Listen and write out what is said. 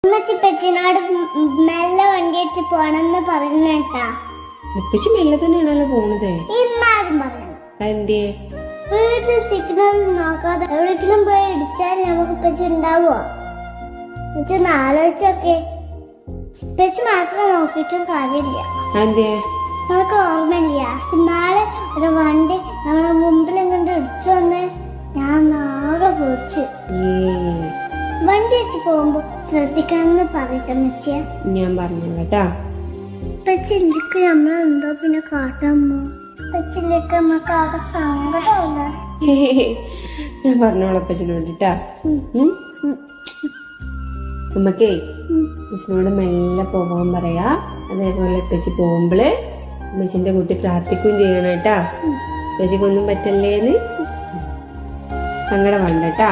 ഉമ്മച്ചിപ്പച്ചിനോട് മെല്ലെ വണ്ടിയിട്ട് പോണെന്ന് പറഞ്ഞേട്ടാ. ഇപ്പച്ചി മെല്ലെ തന്നെയാണല്ലോ പോണത്. ഇന്നാരും പറയണം. എന്തേ? വീട്ടിൽ സിഗ്നൽ നോക്കാതെ എവിടെയെങ്കിലും പോയി ഇടിച്ചാൽ നമുക്ക് ഇപ്പച്ചി ഉണ്ടാവോ? എനിക്കൊന്ന് ആലോചിച്ചൊക്കെ. ഇപ്പച്ചി മാത്രം നോക്കിയിട്ടും കാര്യമില്ല. എന്തേ? നമുക്ക് ഓർമ്മയില്ല, നാളെ ഒരു വണ്ടി നമ്മളെ മുമ്പിലും കണ്ട് ഇടിച്ചു വന്ന് ഞാൻ ആകെ പൊടിച്ചു. വണ്ടി വെച്ച് പോകുമ്പോ ശ്രദ്ധിക്കണമെന്ന് പറയട്ടെ ഞാൻ പറഞ്ഞു കേട്ടാ. പച്ചില്ലേക്ക് നമ്മളെന്തോ പിന്നെ കാട്ടമ്മോ? പച്ചില്ലേക്ക് നമുക്ക് ആകെ സങ്കടമല്ല. ഞാൻ പറഞ്ഞോളൂ അപ്പച്ചനോട് ട്ടാ. നമ്മക്കേ അപ്പച്ചനോട് മെല്ലെ പോവാൻ പറയാ. അതേപോലെ അപ്പച്ചി പോകുമ്പോള് അമ്മച്ചിന്റെ കുട്ടി പ്രാർത്ഥിക്കുകയും ചെയ്യണം കേട്ടാ. അപ്പച്ചിക്കൊന്നും പറ്റല്ലേന്ന് സങ്കടം വേണ്ട കേട്ടാ.